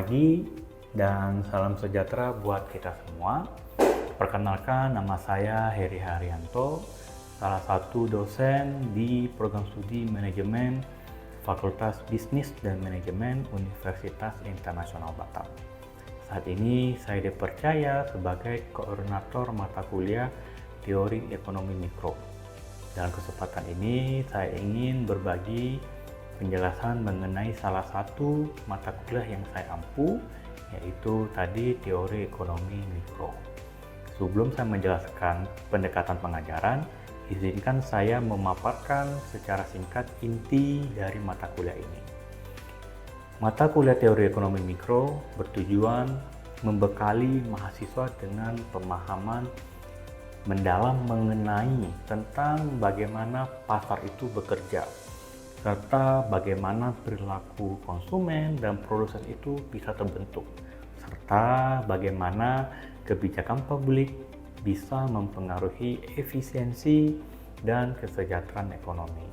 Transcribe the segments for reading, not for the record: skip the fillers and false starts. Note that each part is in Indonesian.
pagi dan salam sejahtera buat kita semua. Perkenalkan, nama saya Heri Haryanto, salah satu dosen di program studi manajemen Fakultas Bisnis dan Manajemen Universitas Internasional Batam. Saat ini saya dipercaya sebagai koordinator mata kuliah Teori Ekonomi Mikro. Dalam kesempatan ini saya ingin berbagi penjelasan mengenai salah satu mata kuliah yang saya ampu, yaitu tadi Teori Ekonomi Mikro. Sebelum saya menjelaskan pendekatan pengajaran, izinkan saya memaparkan secara singkat inti dari mata kuliah ini. Mata kuliah Teori Ekonomi Mikro bertujuan membekali mahasiswa dengan pemahaman mendalam mengenai tentang bagaimana pasar itu bekerja, serta bagaimana perilaku konsumen dan produsen itu bisa terbentuk, serta bagaimana kebijakan publik bisa mempengaruhi efisiensi dan kesejahteraan ekonomi.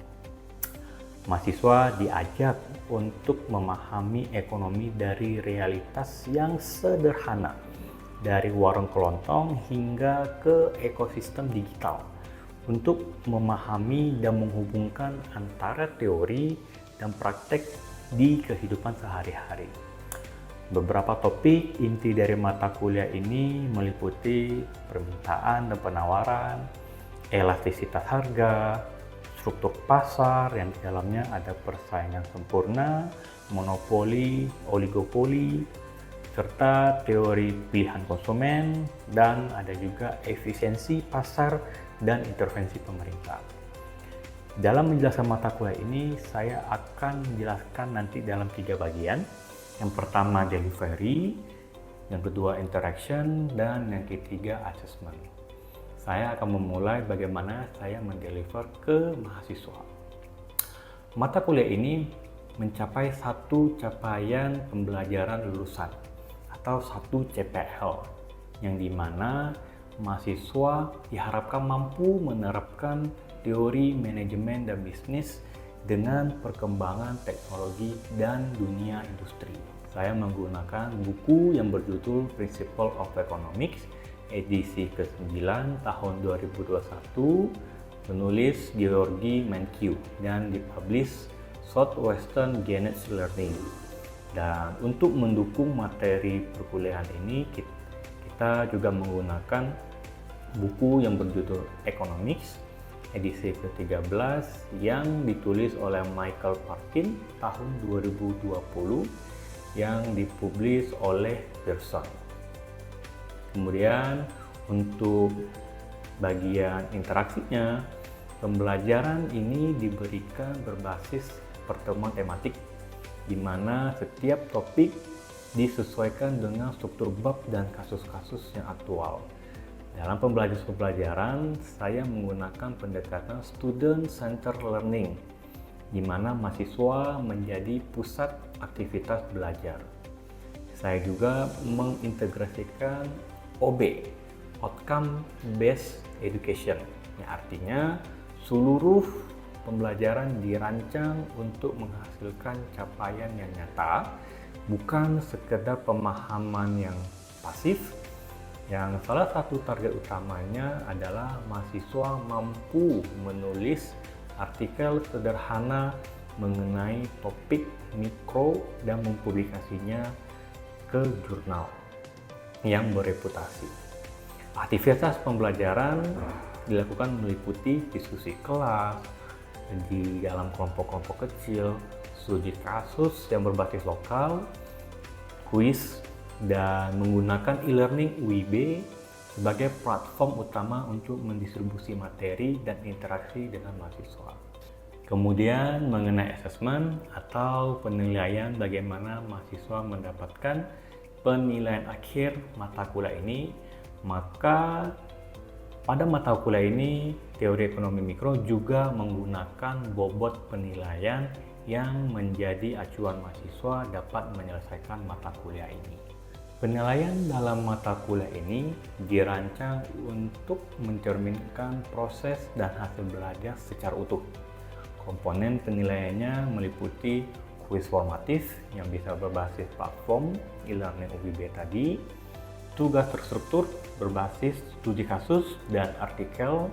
Mahasiswa diajak untuk memahami ekonomi dari realitas yang sederhana, dari warung kelontong hingga ke ekosistem digital, untuk memahami dan menghubungkan antara teori dan praktek di kehidupan sehari-hari. Beberapa topik inti dari mata kuliah ini meliputi permintaan dan penawaran, elastisitas harga, struktur pasar yang di dalamnya ada persaingan sempurna, monopoli, oligopoli, serta teori pilihan konsumen, dan ada juga efisiensi pasar dan intervensi pemerintah. Dalam menjelaskan mata kuliah ini, saya akan menjelaskan nanti dalam 3 bagian. Yang pertama delivery, yang kedua interaction, dan yang ketiga assessment. Saya akan memulai bagaimana saya mendeliver ke mahasiswa. Mata kuliah ini mencapai satu capaian pembelajaran lulusan atau satu CPL, yang dimana mahasiswa diharapkan mampu menerapkan teori manajemen dan bisnis dengan perkembangan teknologi dan dunia industri. Saya menggunakan buku yang berjudul Principles of Economics, edisi ke-9 tahun 2021, penulis Georgi Mankiw, dan dipublish Southwestern Gaines Learning. Dan untuk mendukung materi perkuliahan ini, kita juga menggunakan buku yang berjudul Economics, edisi ke-13 yang ditulis oleh Michael Parkin tahun 2020 yang dipublish oleh Pearson. Kemudian untuk bagian interaksinya, pembelajaran ini diberikan berbasis pertemuan tematik di mana setiap topik disesuaikan dengan struktur bab dan kasus-kasus yang aktual. Dalam pembelajaran, saya menggunakan pendekatan student-centered learning, di mana mahasiswa menjadi pusat aktivitas belajar. Saya juga mengintegrasikan OB, Outcome Based Education, yang artinya seluruh pembelajaran dirancang untuk menghasilkan capaian yang nyata, bukan sekedar pemahaman yang pasif, yang salah satu target utamanya adalah mahasiswa mampu menulis artikel sederhana mengenai topik mikro dan mempublikasinya ke jurnal yang bereputasi. Aktivitas pembelajaran dilakukan meliputi diskusi kelas, di dalam kelompok-kelompok kecil, studi kasus yang berbasis lokal, kuis, dan menggunakan e-learning UIB sebagai platform utama untuk mendistribusi materi dan interaksi dengan mahasiswa. Kemudian mengenai assessment atau penilaian bagaimana mahasiswa mendapatkan penilaian akhir mata kuliah ini, maka pada mata kuliah ini Teori Ekonomi Mikro juga menggunakan bobot penilaian yang menjadi acuan mahasiswa dapat menyelesaikan mata kuliah ini. Penilaian dalam mata kuliah ini dirancang untuk mencerminkan proses dan hasil belajar secara utuh. Komponen penilaiannya meliputi kuis formatif yang bisa berbasis platform e-learning UBB tadi, tugas terstruktur berbasis studi kasus dan artikel,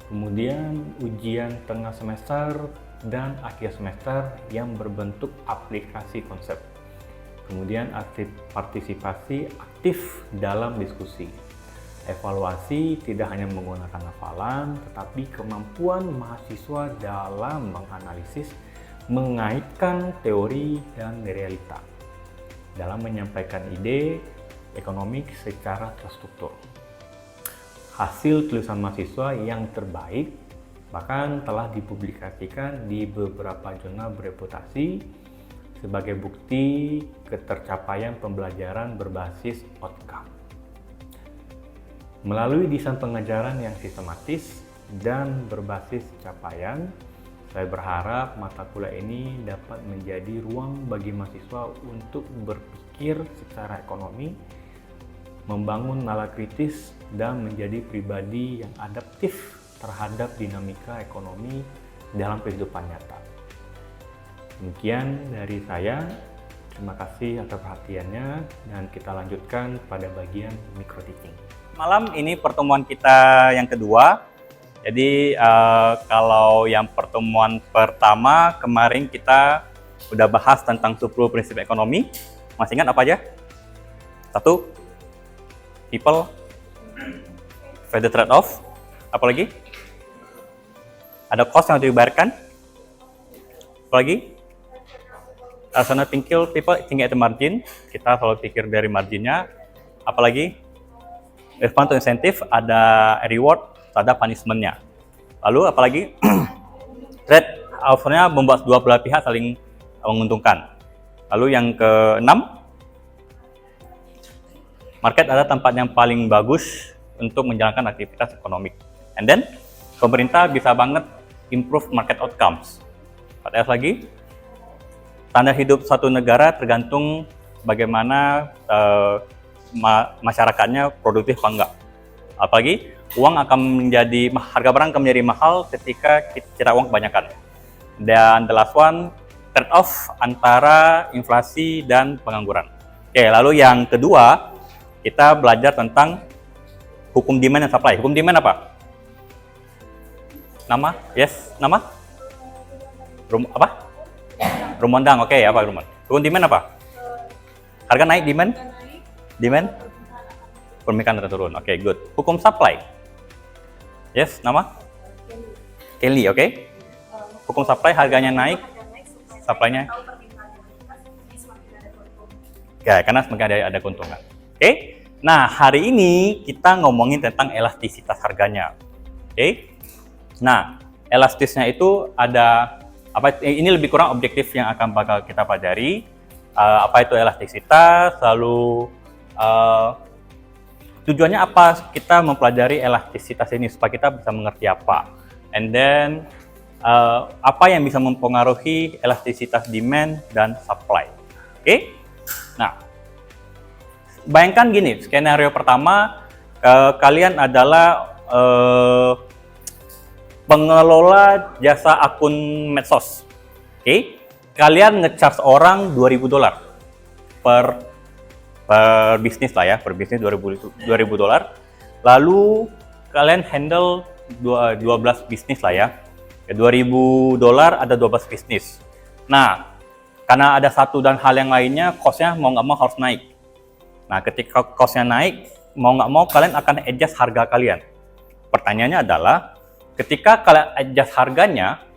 kemudian ujian tengah semester dan akhir semester yang berbentuk aplikasi konsep, kemudian partisipasi aktif dalam diskusi. Evaluasi tidak hanya menggunakan hafalan, tetapi kemampuan mahasiswa dalam menganalisis, mengaitkan teori dan realita, dalam menyampaikan ide ekonomi secara terstruktur. Hasil tulisan mahasiswa yang terbaik bahkan telah dipublikasikan di beberapa jurnal bereputasi sebagai bukti ketercapaian pembelajaran berbasis outcome. Melalui desain pengajaran yang sistematis dan berbasis capaian, saya berharap mata kuliah ini dapat menjadi ruang bagi mahasiswa untuk berpikir secara ekonomi, membangun nalar kritis, dan menjadi pribadi yang adaptif terhadap dinamika ekonomi dalam kehidupan nyata. Demikian dari saya. Terima kasih atas perhatiannya, dan kita lanjutkan pada bagian micro teaching. Malam ini pertemuan kita yang kedua. Jadi kalau yang pertemuan pertama kemarin kita udah bahas tentang 10 prinsip ekonomi. Masih ingat apa aja? 1. People. Value trade-off. Apa lagi? Ada cost yang harus dibayarkan. Apa lagi? Rational thinking people thinking at the margin. Kita selalu pikir dari marginnya. Apa lagi? Respond to incentive, ada reward, ada punishment-nya. Lalu apalagi? Trade offer-nya membuat dua belah pihak saling menguntungkan. Lalu yang ke-6, market adalah tempat yang paling bagus untuk menjalankan aktivitas ekonomi. And then, pemerintah bisa banget improve market outcomes. 4S lagi, standar hidup satu negara tergantung bagaimana masyarakatnya produktif apa enggak. Apalagi harga barang akan menjadi mahal ketika kita uang kebanyakan. Dan the last one, trade off antara inflasi dan pengangguran. Oke, lalu yang kedua, kita belajar tentang hukum demand dan supply. Hukum demand apa? Nama? Yes, nama? Apa? Rumondang. Oke, apa rumon? Hukum demand apa? Harga naik, demand? Demand? Permintaan turun. Oke, good. Hukum supply. Yes, nama? Kelly, oke. Hukum supply, harganya naik, supply-nya? Ya, karena semakin ada keuntungan. Oke. Nah, hari ini kita ngomongin tentang elastisitas harganya. Oke. Nah, elastisnya itu ada ini lebih kurang objektif yang akan bakal kita pelajari. Apa itu elastisitas, lalu tujuannya apa kita mempelajari elastisitas ini supaya kita bisa mengerti apa, and then apa yang bisa mempengaruhi elastisitas demand dan supply. Oke? Nah, bayangkan gini, skenario pertama, kalian adalah pengelola jasa akun medsos. Oke? Kalian nge-charge orang $2.000 per bisnis lah ya, per bisnis $2.000. Lalu kalian handle 12 bisnis lah ya. $2.000 ada 12 bisnis. Nah, karena ada satu dan hal yang lainnya, cost-nya mau nggak mau harus naik. Nah, ketika cost-nya naik, mau nggak mau kalian akan adjust harga kalian. Pertanyaannya adalah, ketika kalian adjust harganya,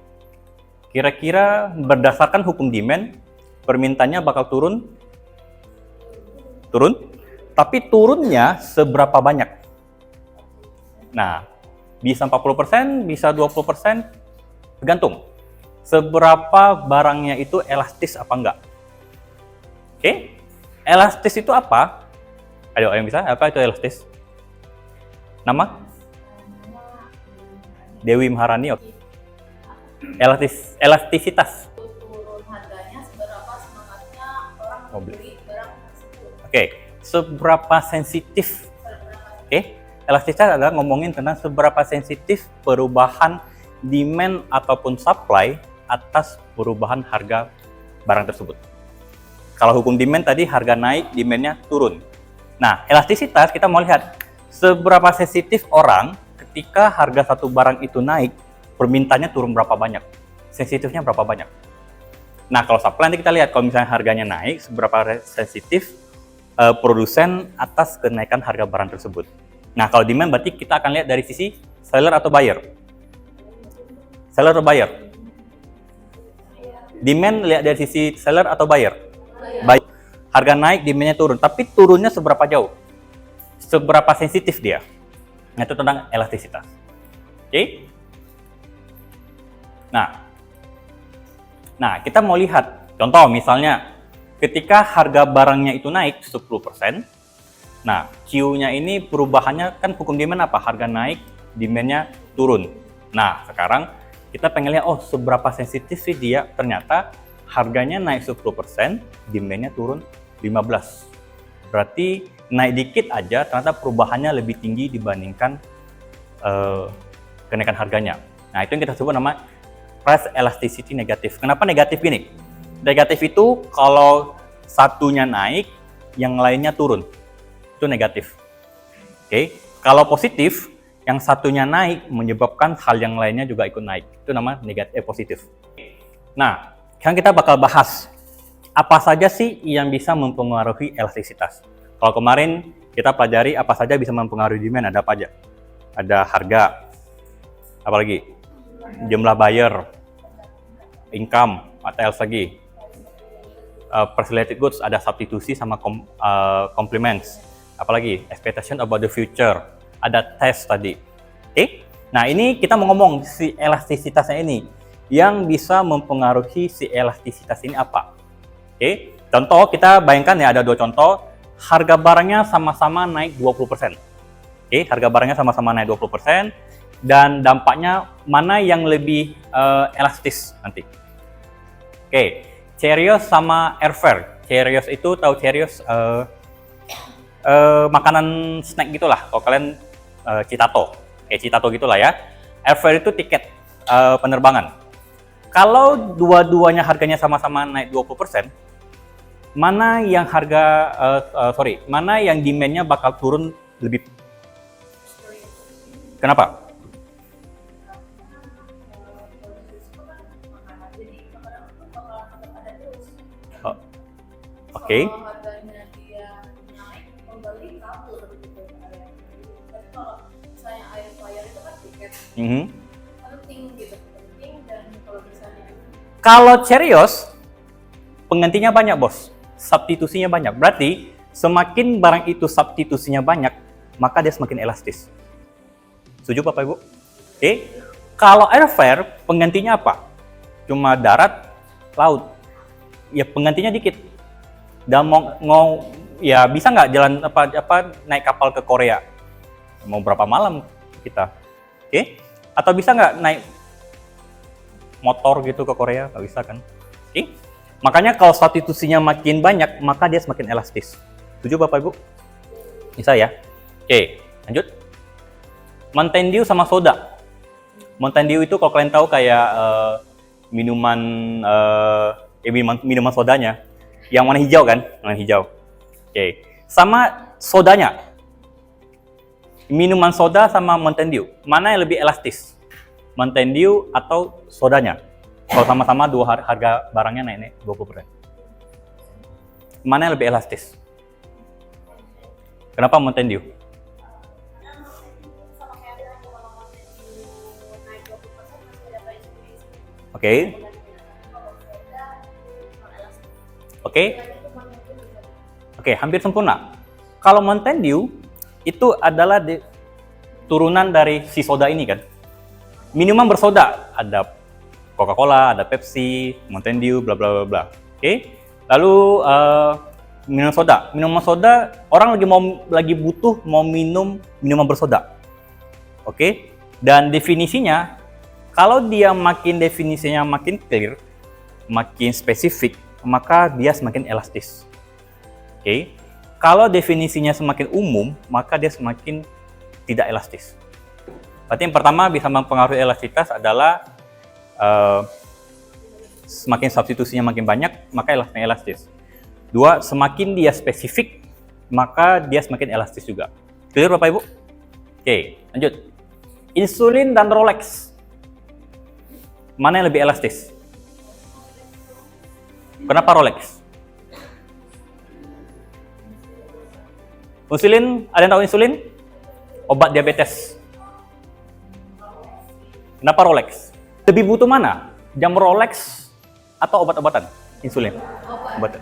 kira-kira berdasarkan hukum demand, permintaannya bakal turun, tapi turunnya seberapa banyak? Nah, bisa 40%, bisa 20%, tergantung. Seberapa barangnya itu elastis apa enggak? Oke? Elastis itu apa? Ayo, yang bisa? Apa itu elastis? Nama? Dewi Maharani. Elastisitas. Turun harganya seberapa semangatnya orang membeli barang tersebut. Oke, seberapa sensitif? Oke, elastisitas adalah ngomongin tentang seberapa sensitif perubahan demand ataupun supply atas perubahan harga barang tersebut. Kalau hukum demand tadi harga naik, demand-nya turun. Nah, elastisitas kita mau lihat seberapa sensitif orang ketika harga satu barang itu naik, permintaannya turun berapa banyak, sensitifnya berapa banyak. Nah, kalau supply nanti kita lihat kalau misalnya harganya naik, seberapa sensitif produsen atas kenaikan harga barang tersebut. Nah, kalau demand berarti kita akan lihat dari sisi seller atau buyer. Seller atau buyer? Demand lihat dari sisi seller atau buyer? Buyer. Harga naik, demand-nya turun. Tapi turunnya seberapa jauh? Seberapa sensitif dia? Nah, itu tentang elastisitas. Oke? Nah, kita mau lihat. Contoh misalnya, ketika harga barangnya itu naik 10%, nah, Q-nya ini perubahannya kan hukum demand apa? Harga naik, demand-nya turun. Nah, sekarang kita pengen lihat, oh seberapa sensitif sih dia, ternyata harganya naik 10%, demand-nya turun 15%. Berarti naik dikit aja, ternyata perubahannya lebih tinggi dibandingkan kenaikan harganya. Nah, itu yang kita sebut nama price elasticity negatif. Kenapa negatif gini? Negatif itu kalau satunya naik, yang lainnya turun. Itu negatif. Oke. Kalau positif, yang satunya naik menyebabkan hal yang lainnya juga ikut naik. Itu nama negatif positif. Nah, sekarang kita bakal bahas apa saja sih yang bisa mempengaruhi elastisitas. Kalau kemarin kita pelajari apa saja bisa mempengaruhi demand, ada apa aja? Ada harga, apalagi jumlah buyer, income, apa else lagi? Price-related goods, ada substitusi sama complements. Apalagi expectation about the future, ada test tadi. Oke? Nah, ini kita mau ngomong si elastisitasnya ini. Yang bisa mempengaruhi si elastisitas ini apa? Oke? Contoh, kita bayangkan ya ada dua contoh. Harga barangnya sama-sama naik 20%. Oke, harga barangnya sama-sama naik 20%. Dan dampaknya mana yang lebih elastis nanti? Oke, Cheerios sama Airfare. Cheerios itu tahu Cheerios makanan snack gitulah. Kalau kalian Citato, kayak Citato gitulah ya. Airfare itu tiket penerbangan. Kalau dua-duanya harganya sama-sama naik 20%, mana yang mana yang demand-nya bakal turun lebih? Kenapa? Oke. Kalau harganya dia naik, pembeli kabur gitu. Tapi kalau misalnya air flyer itu kan tiket penting gitu, penting, dan kalau misalnya kalau Cheerios penggantinya banyak, bos. Substitusinya banyak. Berarti semakin barang itu substitusinya banyak, maka dia semakin elastis. Setuju Bapak Ibu? Oke. Kalau Airfare penggantinya apa? Cuma darat, laut. Ya penggantinya dikit. Dan mau ya bisa nggak jalan naik kapal ke Korea? Mau berapa malam kita? Oke? Atau bisa nggak naik motor gitu ke Korea? Nggak bisa kan? Oke? Makanya kalau substitusinya makin banyak, maka dia semakin elastis. Setuju Bapak Ibu? Bisa ya? Oke, lanjut. Mountain Dew sama soda. Mountain Dew itu kalau kalian tahu kayak minuman sodanya. Yang warna hijau kan? Warna hijau. Oke. Sama sodanya. Minuman soda sama Mountain Dew. Mana yang lebih elastis? Mountain Dew atau sodanya? Kalau sama-sama dua harga barangnya naik 20%. Mana yang lebih elastis? Kenapa Mountain Dew? Oke. Oke, hampir sempurna. Kalau Mountain Dew itu adalah turunan dari si soda ini kan. Minuman bersoda, ada Coca-Cola, ada Pepsi, Mountain Dew, bla bla bla bla. Oke. Lalu minuman soda orang lagi butuh mau minum minuman bersoda. Oke. Dan definisinya kalau dia definisinya makin clear, makin spesifik, maka dia semakin elastis. Oke. Kalau definisinya semakin umum, maka dia semakin tidak elastis. Berarti yang pertama bisa mempengaruhi elastisitas adalah semakin substitusinya makin banyak, maka elastis. 2, semakin dia spesifik, maka dia semakin elastis juga. Clear Bapak Ibu? Oke, lanjut. Insulin dan Rolex. Mana yang lebih elastis? Kenapa Rolex? Insulin, ada yang tahu insulin? Obat diabetes. Kenapa Rolex? Lebih butuh mana? Jam Rolex atau obat-obatan? Insulin. Obat.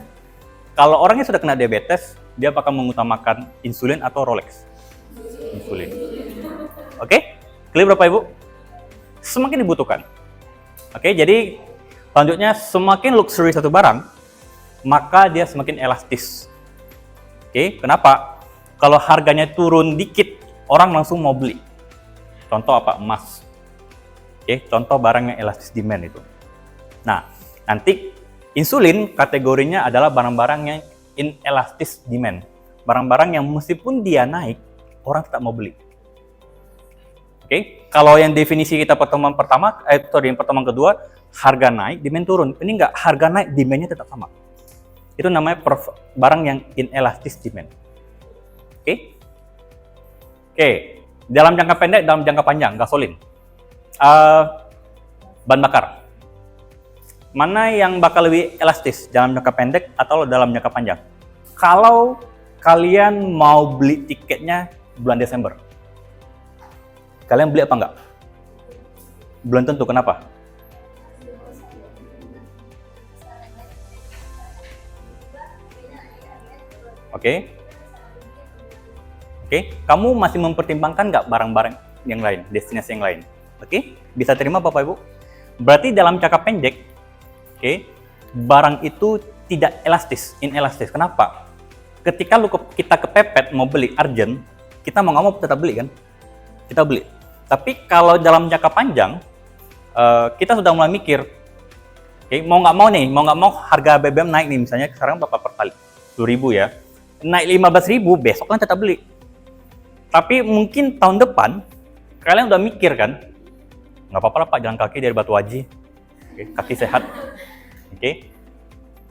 Kalau orangnya sudah kena diabetes, dia bakal mengutamakan insulin atau Rolex? Insulin. Oke? Clear Bapak Ibu? Semakin dibutuhkan. Oke, jadi selanjutnya semakin luxury satu barang, maka dia semakin elastis. Oke, kenapa? Kalau harganya turun dikit, orang langsung mau beli. Contoh apa? Emas. Oke, contoh barang yang elastis demand itu. Nah, nanti insulin kategorinya adalah barang-barang yang inelastis demand. Barang-barang yang meskipun dia naik, orang tetap mau beli. Oke, kalau yang definisi kita pertemuan kedua, harga naik, demand turun. Ini enggak, harga naik, demand-nya tetap sama. Itu namanya barang yang inelastis demand. Oke? Oke, dalam jangka pendek, dalam jangka panjang, gasolin. Bahan bakar. Mana yang bakal lebih elastis, dalam jangka pendek atau dalam jangka panjang? Kalau kalian mau beli tiketnya bulan Desember, kalian beli apa enggak? Belum tentu, kenapa? Oke. Oke, kamu masih mempertimbangkan nggak barang-barang yang lain, destinasi yang lain? Oke, bisa terima Bapak Ibu? Berarti dalam jangka pendek, oke, barang itu tidak elastis, inelastis. Kenapa? Ketika kita kepepet mau beli urgent, kita mau nggak mau tetap beli kan? Kita beli. Tapi kalau dalam jangka panjang, kita sudah mulai mikir, oke, mau nggak mau harga BBM naik nih, misalnya sekarang berapa per kali? 10.000 ya. Naik 15.000, besok kan tetap beli. Tapi mungkin tahun depan, kalian udah mikir kan, nggak apa-apa lah Pak, jalan kaki dari Batu Haji, oke, kaki sehat, oke.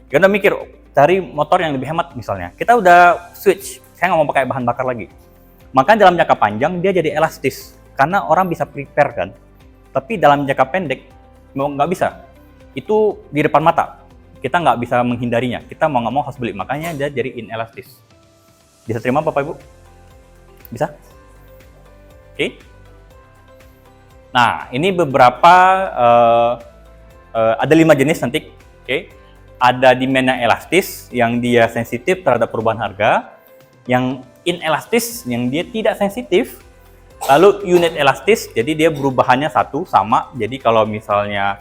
Kita udah mikir, cari motor yang lebih hemat misalnya. Kita udah switch, saya nggak mau pakai bahan bakar lagi. Maka dalam jangka panjang, dia jadi elastis. Karena orang bisa prepare kan. Tapi dalam jangka pendek, nggak bisa. Itu di depan mata. Kita nggak bisa menghindarinya. Kita mau nggak mau harus beli. Makanya dia jadi inelastis. Bisa terima Bapak Ibu? Bisa? Oke. Nah, ini beberapa, ada 5 jenis nanti. Oke. Ada demand yang elastis, yang dia sensitif terhadap perubahan harga. Yang inelastis, yang dia tidak sensitif. Lalu unit elastis, jadi dia perubahannya sama. Jadi kalau misalnya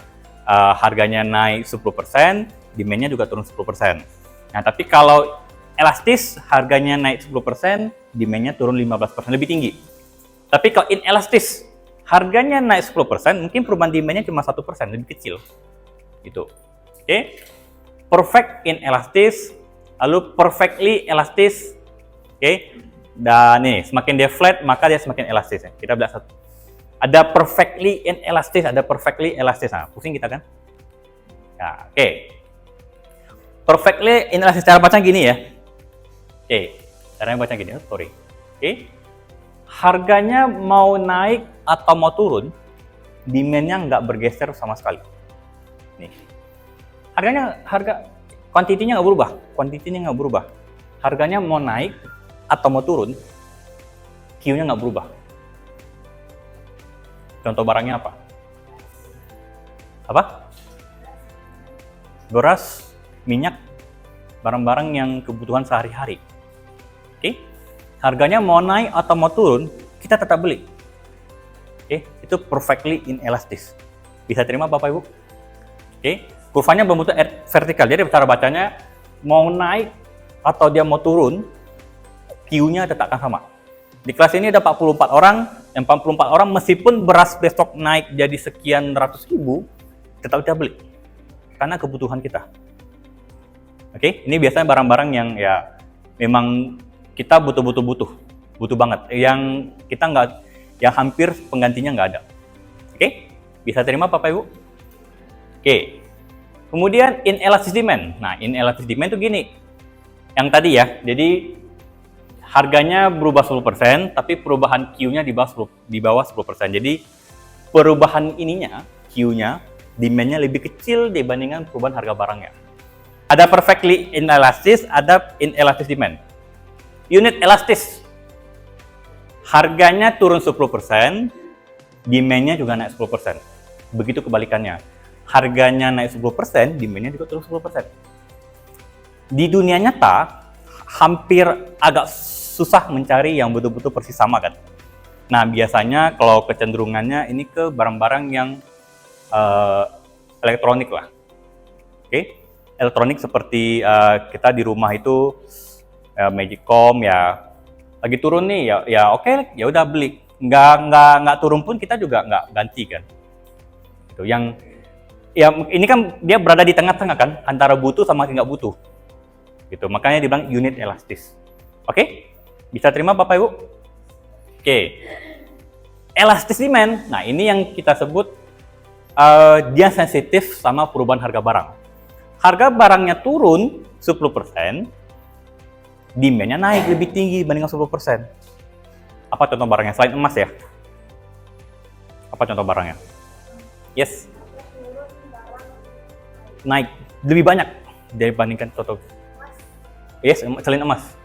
harganya naik 10%, demand-nya juga turun 10%. Nah, tapi kalau elastis, harganya naik 10%, demand-nya turun 15%, lebih tinggi. Tapi kalau inelastis, harganya naik 10%, mungkin perubahan demand-nya cuma 1%, lebih kecil. Gitu. Oke. Perfect inelastis, lalu perfectly elastis. Oke. Dan nih, semakin dia flat, maka dia semakin elastis. Kita belajar satu. Ada perfectly inelastis, ada perfectly elastis. Nah, pusing kita kan? Nah, oke. Perfectly inelastis, cara baca gini ya. Oke, caranya baca gini, sorry. Oke. Harganya mau naik atau mau turun, demand-nya nggak bergeser sama sekali. Nih. Kuantitinya nggak berubah. Harganya mau naik atau mau turun, Q-nya nggak berubah. Contoh barangnya apa? Apa? Beras, minyak, barang-barang yang kebutuhan sehari-hari. Oke? Harganya mau naik atau mau turun, kita tetap beli. Oke? Itu perfectly inelastis. Bisa terima Bapak Ibu? Oke? Kurvanya berbentuk vertikal. Jadi cara bacanya mau naik atau dia mau turun, Q-nya tetap akan sama. Di kelas ini ada 44 orang, yang 44 orang meskipun beras besok naik jadi sekian ratus ribu, tetap kita beli. Karena kebutuhan kita. Oke, ini biasanya barang-barang yang ya memang kita butuh banget. Yang kita nggak, yang hampir penggantinya nggak ada. Oke, bisa terima Bapak Ibu? Oke, Kemudian inelastic demand. Nah, inelastic demand itu gini. Yang tadi ya, jadi harganya berubah 10%, tapi perubahan Q-nya di bawah 10%. Jadi perubahan ininya, Q-nya, demand-nya lebih kecil dibandingkan perubahan harga barangnya. Ada perfectly inelastic, ada inelastic demand. Unit elastis, harganya turun 10%, demand-nya juga naik 10%. Begitu kebalikannya. Harganya naik 10%, demand-nya juga turun 10%. Di dunia nyata, hampir agak susah mencari yang betul-betul persis sama kan. Nah, biasanya kalau kecenderungannya ini ke barang-barang yang elektronik lah. Oke? Elektronik seperti kita di rumah itu Magicom ya lagi turun nih ya oke, ya udah beli. Nggak turun pun kita juga nggak ganti kan. Itu yang ya ini kan dia berada di tengah-tengah kan antara butuh sama nggak butuh. Gitu. Makanya dibilang unit elastis. Oke? Bisa terima Bapak Ibu? Oke. Elastis demand. Nah, ini yang kita sebut dia sensitif sama perubahan harga barang. Harga barangnya turun 10%, demand-nya naik lebih tinggi dibandingkan 10%. Apa contoh barangnya? Selain emas ya? Apa contoh barangnya? Yes. Naik lebih banyak dibandingkan contoh. Yes, selain emas.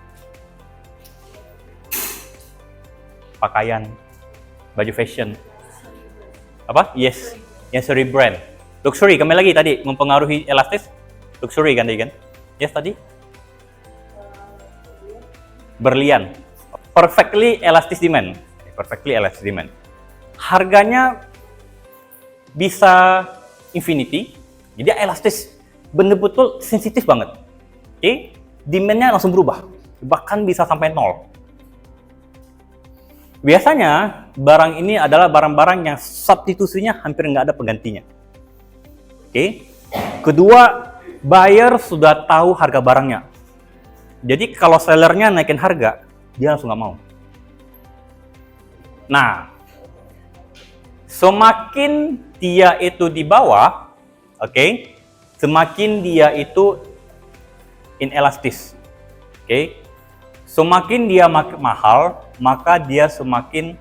Pakaian, baju fashion. Apa? Yes. Luxury brand. Luxury, kembali lagi tadi mempengaruhi elastis. Luxury kan tadi kan? Yes tadi. Berlian. Perfectly elastic demand. Perfectly elastic demand. Harganya bisa infinity. Jadi elastis. Bener-betul sensitif banget. Oke? Demand-nya langsung berubah. Bahkan bisa sampai 0. Biasanya barang ini adalah barang-barang yang substitusinya hampir nggak ada penggantinya. Oke. Kedua, buyer sudah tahu harga barangnya. Jadi kalau sellernya naikin harga, dia langsung nggak mau. Nah, semakin dia itu di bawah, oke, semakin dia itu inelastis. Oke. Semakin dia mahal, maka dia semakin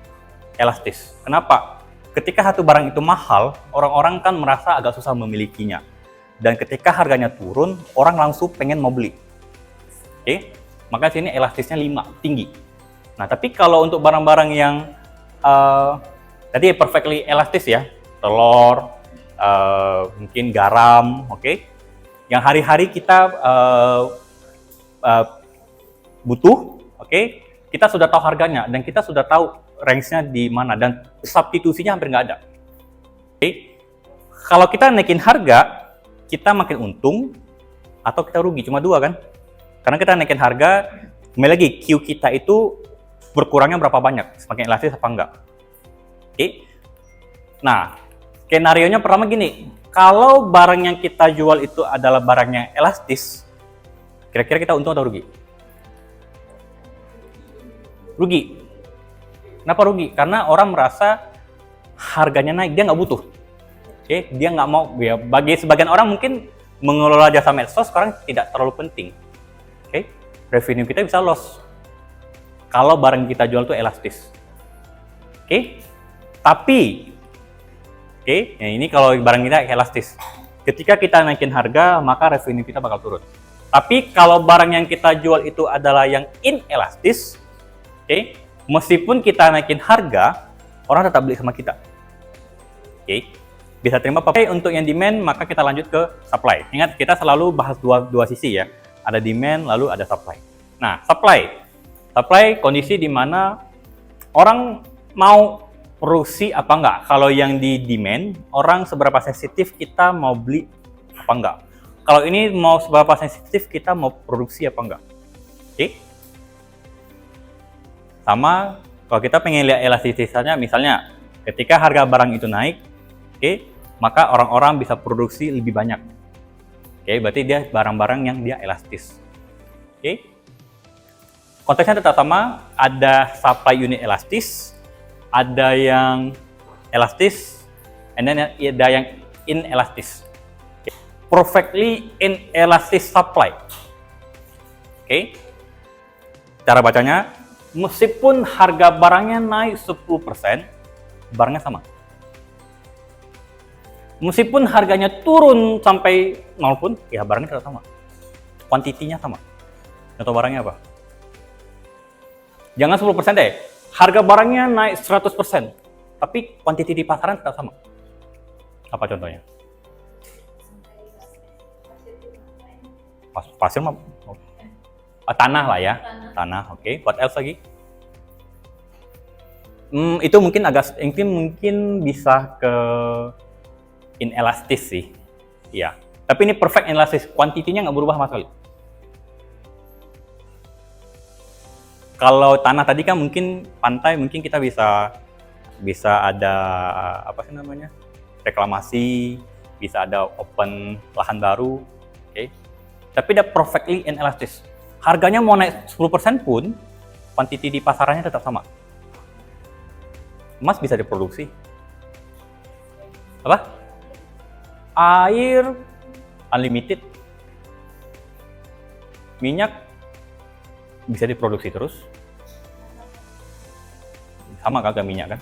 elastis. Kenapa? Ketika satu barang itu mahal, orang-orang kan merasa agak susah memilikinya. Dan ketika harganya turun, orang langsung pengen mau beli. Oke? Maka sini elastisnya 5, tinggi. Nah, tapi kalau untuk barang-barang yang tadi perfectly elastis ya, telur, mungkin garam, oke? Yang hari-hari kita butuh, oke? Kita sudah tahu harganya dan kita sudah tahu range-nya di mana dan substitusinya hampir nggak ada. Oke? Kalau kita naikin harga, kita makin untung atau kita rugi, cuma dua kan? Karena kita naikin harga, kembali lagi Q kita itu berkurangnya berapa banyak, semakin elastis apa enggak. Oke? Nah, skenario-nya pertama gini, kalau barang yang kita jual itu adalah barang yang elastis, kira-kira kita untung atau rugi? Rugi. Kenapa rugi? Karena orang merasa harganya naik, dia nggak butuh. Oke, dia nggak mau. Ya, bagi sebagian orang mungkin mengelola jasa medsos sekarang tidak terlalu penting. Oke, revenue kita bisa loss kalau barang kita jual itu elastis. Oke, tapi ya ini kalau barang kita elastis. Ketika kita naikin harga, maka revenue kita bakal turun. Tapi kalau barang yang kita jual itu adalah yang inelastis, oke, meskipun kita naikin harga, orang tetap beli sama kita. Oke, bisa terima Pak. Untuk yang demand, maka kita lanjut ke supply. Ingat, kita selalu bahas dua sisi ya. Ada demand, lalu ada supply. Nah, supply kondisi di mana orang mau produksi apa enggak. Kalau yang di demand, orang seberapa sensitif kita mau beli apa enggak. Kalau ini mau seberapa sensitif kita mau produksi apa enggak. Oke? Sama kalau kita pengen lihat elastisititasnya, misalnya ketika harga barang itu naik, oke, maka orang-orang bisa produksi lebih banyak. Oke, berarti dia barang-barang yang dia elastis. Oke? Konteksnya tetap sama, ada supply unit elastis, ada yang elastis, and then ada yang inelastis. perfectly inelastic supply. Oke. Cara bacanya, meskipun harga barangnya naik 10%, barangnya sama. Meskipun harganya turun sampai 0 pun, ya barangnya tetap sama. Kuantitinya sama. Contoh barangnya apa? Jangan 10% deh. Harga barangnya naik 100%, tapi kuantiti di pasaran tetap sama. Apa contohnya? Pasir mah tanah lah ya. Tanah, oke. What else lagi? Itu mungkin mungkin bisa ke inelastis sih. Iya. Tapi ini perfect inelastis, kuantitinya nggak berubah sama sekali. Kalau tanah tadi kan mungkin pantai, mungkin kita bisa ada apa sih namanya, reklamasi, bisa ada open lahan baru, oke. Tapi dia perfectly inelastis. Harganya mau naik 10% pun, kuantiti di pasarannya tetap sama. Emas bisa diproduksi. Apa? Air unlimited. Minyak bisa diproduksi terus. Sama kagak minyak kan?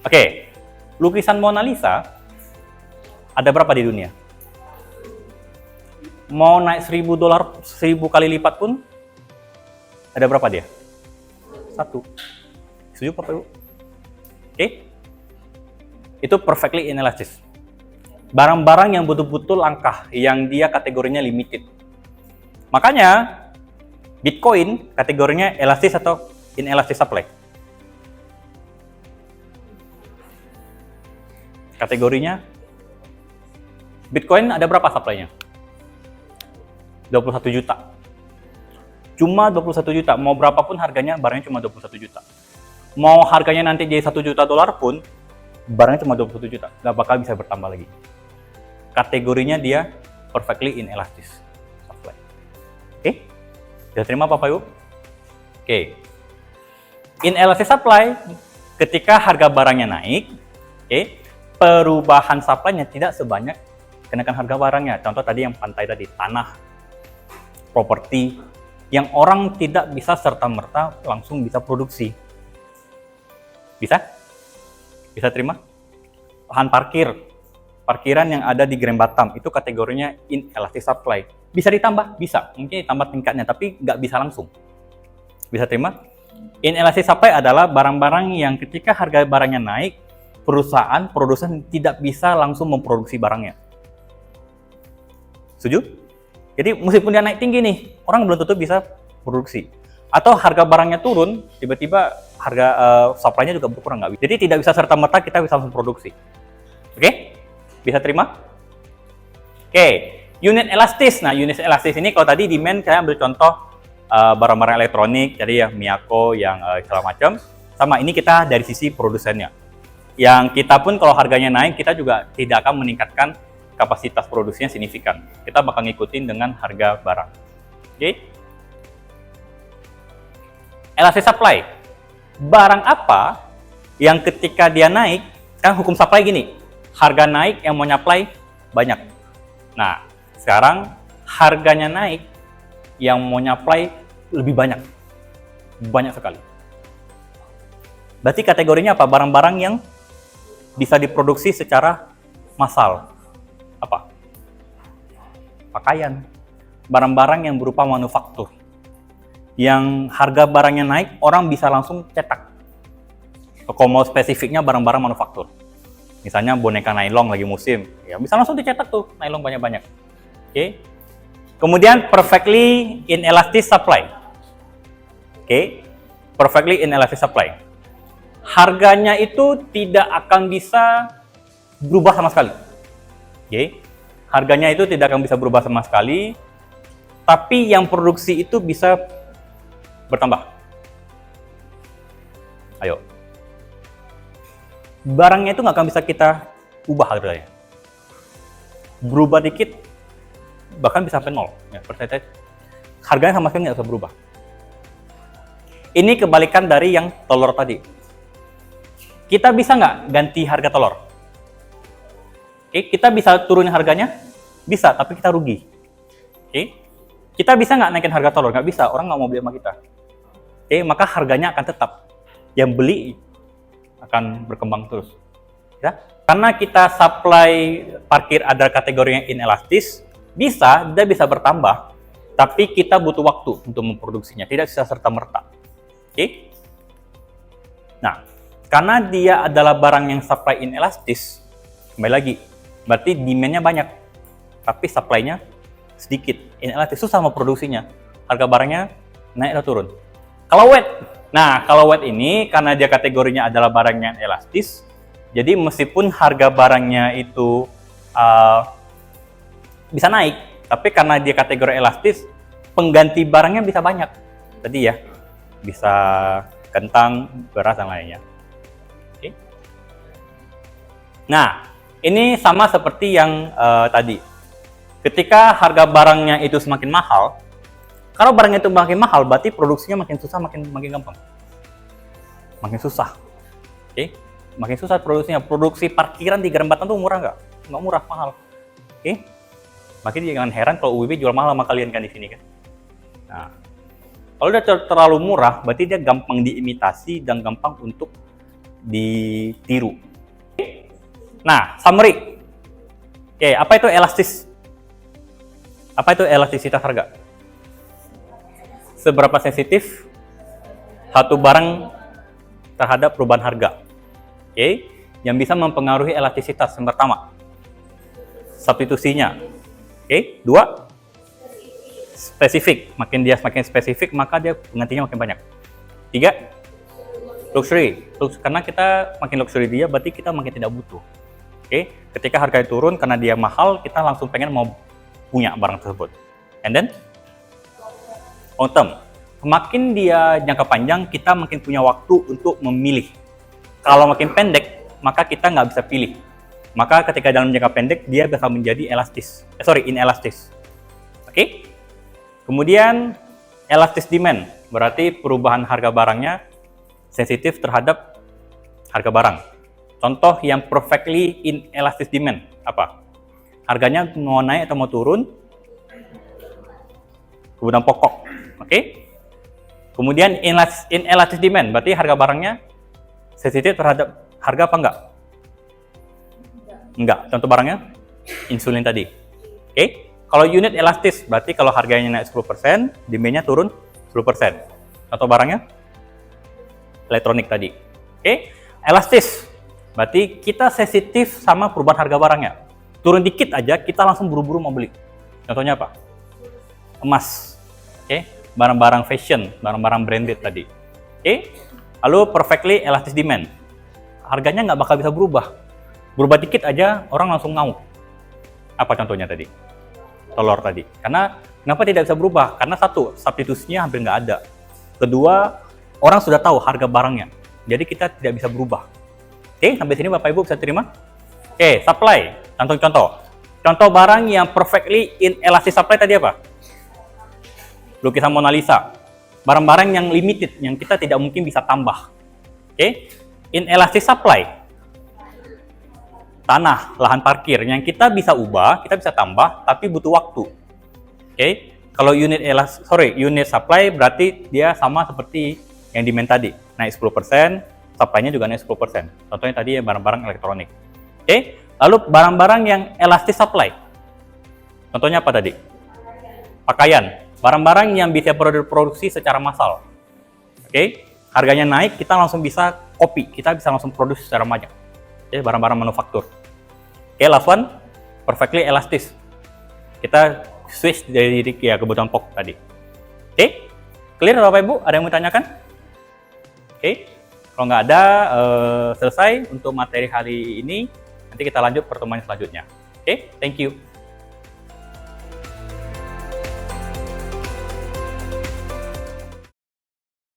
Oke, lukisan Mona Lisa ada berapa di dunia? Mau naik $1.000, 1000 kali lipat pun ada berapa dia? 1. Setuju Bapak Ibu? Oke? Itu perfectly inelastis. Barang-barang yang betul-betul langka, yang dia kategorinya limited. Makanya Bitcoin kategorinya elastis atau inelastis supply? Kategorinya Bitcoin ada berapa supply-nya? 21 juta. Cuma 21 juta. Mau berapapun harganya, barangnya cuma 21 juta. Mau harganya nanti jadi $1 juta pun, barangnya cuma 21 juta. Nggak bakal bisa bertambah lagi. Kategorinya dia perfectly inelastic supply. Oke? Sudah terima Bapak Ibu? Oke. Inelastic supply, ketika harga barangnya naik, perubahan supply-nya tidak sebanyak kenaikan harga barangnya. Contoh tadi yang pantai tadi, tanah, properti, yang orang tidak bisa serta-merta langsung bisa produksi. Bisa? Bisa terima? Lahan parkiran yang ada di Grand Batam, itu kategorinya inelastic supply. Bisa ditambah? Bisa. Mungkin ditambah tingkatnya, tapi nggak bisa langsung. Bisa terima? Inelastic supply adalah barang-barang yang ketika harga barangnya naik, produsen tidak bisa langsung memproduksi barangnya. Setuju? Jadi meskipun dia naik tinggi nih, orang belum tentu bisa produksi. Atau harga barangnya turun, tiba-tiba harga supply-nya juga berkurang. Nggak bisa. Jadi tidak bisa serta-merta kita bisa langsung produksi. Oke? Bisa terima? Oke. Unit elastis. Nah, unit elastis ini kalau tadi demand saya ambil contoh barang-barang elektronik, jadi ya Miyako yang segala macam. Sama ini kita dari sisi produsennya. Yang kita pun kalau harganya naik, kita juga tidak akan meningkatkan kapasitas produksinya signifikan. Kita bakal ngikutin dengan harga barang. Oke? Elastic supply. Barang apa yang ketika dia naik, kan hukum supply gini, harga naik yang mau nyuplai banyak. Nah, sekarang harganya naik, yang mau nyuplai lebih banyak. Banyak sekali. Berarti kategorinya apa? Barang-barang yang bisa diproduksi secara massal. Apa? Pakaian. Barang-barang yang berupa manufaktur. Yang harga barangnya naik, orang bisa langsung cetak. Kalau mau spesifiknya barang-barang manufaktur. Misalnya boneka nylon lagi musim, ya bisa langsung dicetak tuh nylon banyak-banyak. Oke. Kemudian perfectly inelastic supply. Oke. Perfectly inelastic supply. Harganya itu tidak akan bisa berubah sama sekali. Oke. Harganya itu tidak akan bisa berubah sama sekali, tapi yang produksi itu bisa bertambah. Ayo. Barangnya itu nggak akan bisa kita ubah harganya. Berubah dikit, bahkan bisa sampai 0. Ya, percentage. Harganya sama sekali nggak bisa berubah. Ini kebalikan dari yang telur tadi. Kita bisa nggak ganti harga telur? Oke, kita bisa turunin harganya? Bisa, tapi kita rugi. Oke, kita bisa nggak naikin harga telur? Nggak bisa, orang nggak mau beli sama kita. Oke, maka harganya akan tetap. Yang beli akan berkembang terus. Ya? Karena kita supply parkir ada kategori yang inelastis, dia bisa bertambah, tapi kita butuh waktu untuk memproduksinya, tidak bisa serta-merta. Oke? Nah, karena dia adalah barang yang supply inelastis, kembali lagi, berarti demand-nya banyak, tapi supply-nya sedikit. Inelastis, susah memproduksinya. Harga barangnya naik atau turun. Kalau wet, kalau wet ini, karena dia kategorinya adalah barang yang elastis, jadi meskipun harga barangnya itu bisa naik, tapi karena dia kategori elastis, pengganti barangnya bisa banyak. Tadi ya, bisa kentang, beras, dan lainnya. Oke. Nah, ini sama seperti yang tadi. Ketika harga barangnya itu semakin mahal, kalau barangnya itu makin mahal, berarti produksinya makin susah, makin gampang. Makin susah. Oke. Makin susah produksinya. Produksi parkiran di Garambatan tuh murah nggak? Nggak murah, mahal. Oke? Makanya jangan heran kalau UBB jual mahal sama kalian kan di sini kan. Nah, kalau udah terlalu murah, berarti dia gampang diimitasi dan gampang untuk ditiru. Nah, summary. Oke, apa itu elastis? Apa itu elastisitas harga? Seberapa sensitif satu barang terhadap perubahan harga? Oke, yang bisa mempengaruhi elastisitas yang pertama, substitusinya. Oke, dua, spesifik. Makin dia semakin spesifik, maka dia penggantinya makin banyak. Tiga, luxury. Karena kita makin luxury dia, berarti kita makin tidak butuh. Oke, ketika harganya turun karena dia mahal, kita langsung pengen mau punya barang tersebut. And then, long term. Semakin dia jangka panjang, kita makin punya waktu untuk memilih. Kalau makin pendek, maka kita nggak bisa pilih. Maka ketika dalam jangka pendek, dia bisa menjadi inelastis. Oke? Kemudian, elastis demand. Berarti perubahan harga barangnya sensitif terhadap harga barang. Contoh yang perfectly inelastis demand, apa? Harganya mau naik atau mau turun? Kebutuhan pokok. Oke? Kemudian inelastis demand, berarti harga barangnya sensitif terhadap harga apa enggak? Enggak. Contoh barangnya insulin tadi. Oke? Kalau unit elastis, berarti kalau harganya naik 10%, demand-nya turun 10%. Contoh barangnya elektronik tadi. Oke? Elastis, berarti kita sensitif sama perubahan harga barangnya. Turun dikit aja, kita langsung buru-buru mau beli. Contohnya apa? Emas. Oke? Barang-barang fashion, barang-barang branded tadi. Oke? Lalu perfectly elastis demand. Harganya nggak bakal bisa berubah. Berubah dikit aja, orang langsung ngamuk. Apa contohnya tadi? Telur tadi. Karena kenapa tidak bisa berubah? Karena satu, substitusinya hampir nggak ada. Kedua, orang sudah tahu harga barangnya. Jadi kita tidak bisa berubah. Oke, sampai sini Bapak Ibu bisa terima? Oke, supply. Contoh-contoh. Contoh barang yang perfectly inelastis supply tadi apa? Lukisan Mona Lisa. Barang-barang yang limited, yang kita tidak mungkin bisa tambah. Oke? Inelastis supply. Tanah, lahan parkir, yang kita bisa ubah, kita bisa tambah, tapi butuh waktu. Oke? Kalau unit supply berarti dia sama seperti yang demand tadi. Naik 10%, supply-nya juga naik 10%. Contohnya tadi barang-barang elektronik. Oke? Lalu barang-barang yang elastis supply. Contohnya apa tadi? Pakaian. Barang-barang yang bisa produksi secara massal. Oke, harganya naik, kita langsung bisa copy, kita bisa langsung produksi secara banyak. Oke, barang-barang manufaktur. Oke, last one, perfectly elastis. Kita switch dari kebutuhan pokok tadi. Oke, clear Bapak Ibu? Ada yang mau tanyakan? Oke, kalau nggak ada, selesai untuk materi hari ini. Nanti kita lanjut pertemuan selanjutnya. Oke, thank you.